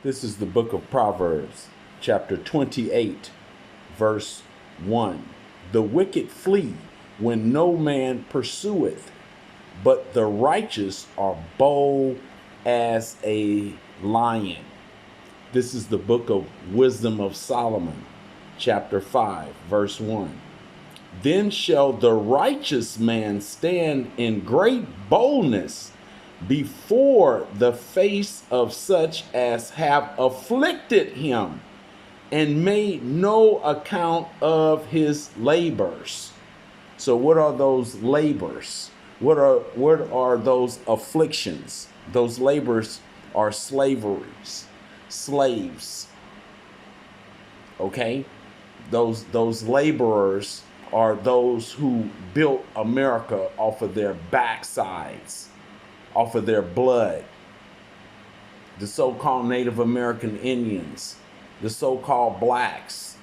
This is the book of Proverbs, chapter 28, verse 1. The wicked flee when no man pursueth, but the righteous are bold as a lion. This is the book of Wisdom of Solomon, chapter 5, verse 1. Then shall the righteous man stand in great boldness before the face of such as have afflicted him, and made no account of his labors. So what are those labors? What are those afflictions? Those labors are slaveries, slaves. Okay? Those laborers are those who built America off of their backsides, off of their blood. The so-called Native American Indians, the so-called blacks,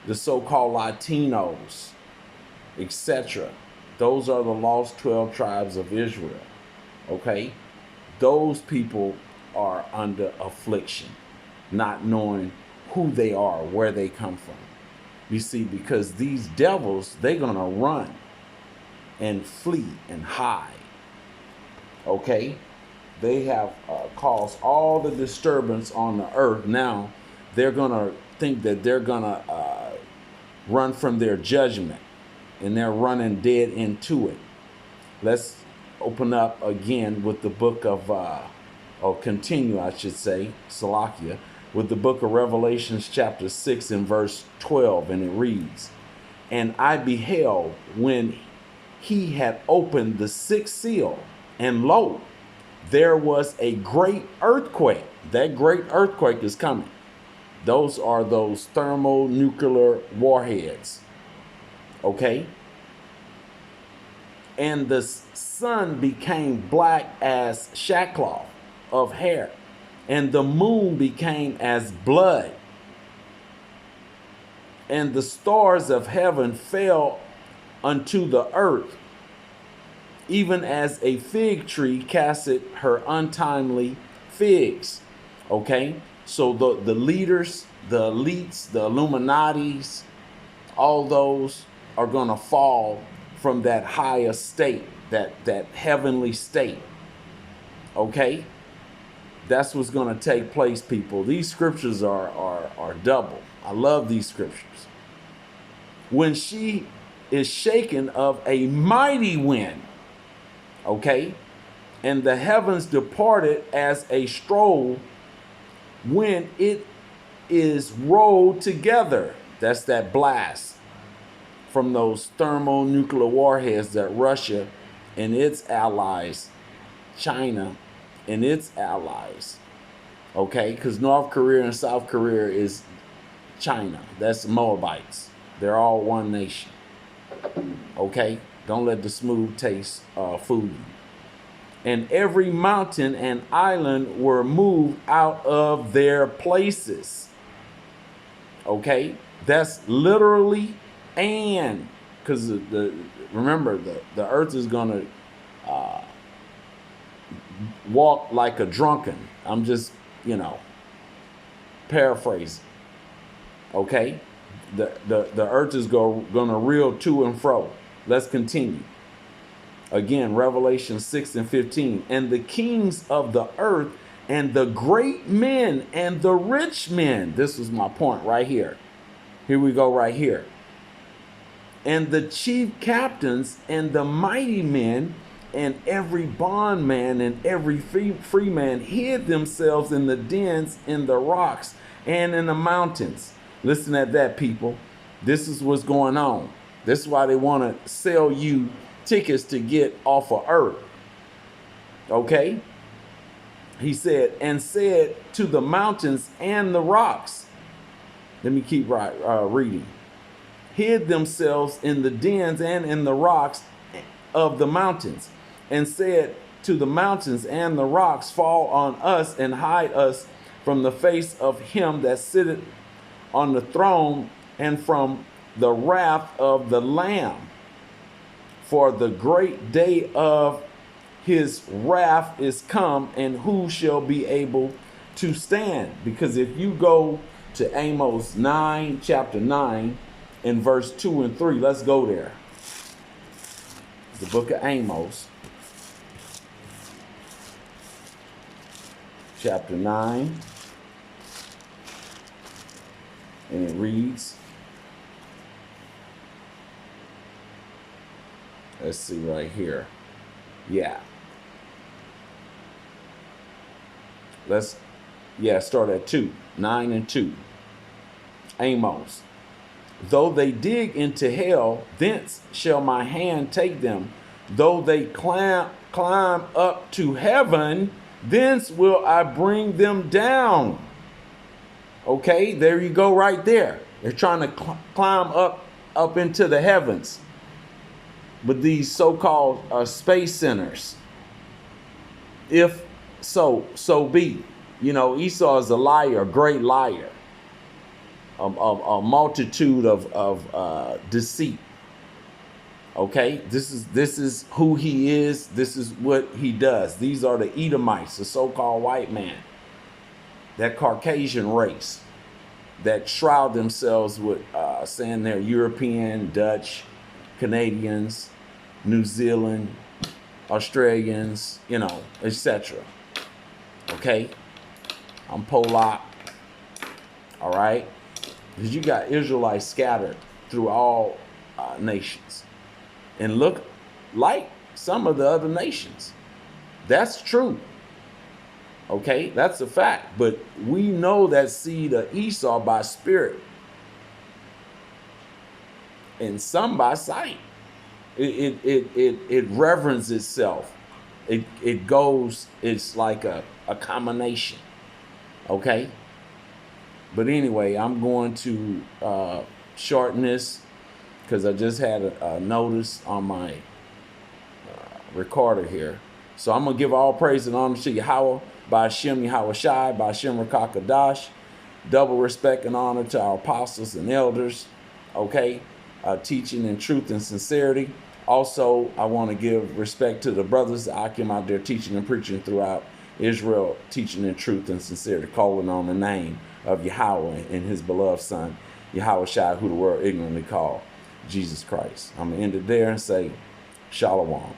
the so-called Latinos, etc. Those are the lost 12 tribes of Israel. Okay? Those people are under affliction, not knowing who they are, where they come from. You see, because these devils, they're going to run and flee and hide. Okay? They have caused all the disturbance on the earth. Now, they're going to think that they're going to run from their judgment, and they're running dead into it. Let's open up again with the book of, or continue, I should say, Salakia, with the book of Revelations chapter 6 and verse 12, and it reads, "And I beheld when he had opened the sixth seal, and lo, there was a great earthquake." That great earthquake is coming. Those are those thermonuclear warheads. Okay? "And the sun became black as sackcloth of hair, and the moon became as blood, and the stars of heaven fell unto the earth, even as a fig tree casteth her untimely figs." Okay? So the leaders, the elites, the Illuminatis, all those are going to fall from that higher state, that heavenly state. Okay? That's what's going to take place, people. These scriptures are double. I love these scriptures. "When she is shaken of a mighty wind," okay, "and the heavens departed as a scroll when it is rolled together." That's that blast from those thermonuclear warheads that Russia and its allies, China and its allies, okay, because North Korea and South Korea is China. That's Moabites. They're all one nation. Okay? Don't let the smooth taste fool you. "And every mountain and island were moved out of their places." Okay? That's literally, and because remember, the earth is going to walk like a drunken. I'm just, paraphrasing. Okay? The earth is going to reel to and fro. Let's continue. Again, Revelation 6 and 15. "And the kings of the earth and the great men and the rich men," this was my point right here. Here we go right here. "And the chief captains and the mighty men and every bondman and every free man hid themselves in the dens, in the rocks, and in the mountains." Listen at that, people. This is what's going on. This is why they want to sell you tickets to get off of earth. Okay? He said, "And said to the mountains and the rocks," let me keep reading, "hid themselves in the dens and in the rocks of the mountains, and said to the mountains and the rocks, fall on us and hide us from the face of him that sitteth on the throne and from the wrath of the Lamb. For the great day of his wrath is come, and who shall be able to stand. Because if you go to Amos 9, chapter 9, in verse 2 and 3, let's go there. The book of Amos, chapter 9, and it reads, let's see right here. Yeah. Start at 2, 9 and 2. Amos. Though they dig into hell, thence shall my hand take them. Though they climb up to heaven, thence will I bring them down. Okay, there you go right there. They're trying to climb up into the heavens with these so-called space centers. If so be. You know, Esau is a liar, a great liar. A multitude of deceit. Okay, this is who he is. This is what he does. These are the Edomites, the so-called white man, that Caucasian race that shroud themselves with saying they're European, Dutch, Canadians, New Zealand, Australians, you know, etc. Okay, I'm Polak. All right. Because you got Israelites scattered through all nations and look like some of the other nations. That's true. Okay, that's a fact. But we know that seed of Esau by spirit and some by sight. It reverends itself. It goes, it's like a combination. Okay. But anyway, I'm going to shorten this because I just had a notice on my recorder here. So I'm going to give all praise and honor to Yahweh, by Hashem Yahweh Shai, by Hashem Rakakadash. Double respect and honor to our apostles and elders, okay, teaching in truth and sincerity. Also, I want to give respect to the brothers that came out there teaching and preaching throughout Israel, teaching in truth and sincerity, calling on the name of Yahweh and his beloved son, Yahweh Shai, who the world ignorantly called Jesus Christ. I'm going to end it there and say, Shalom.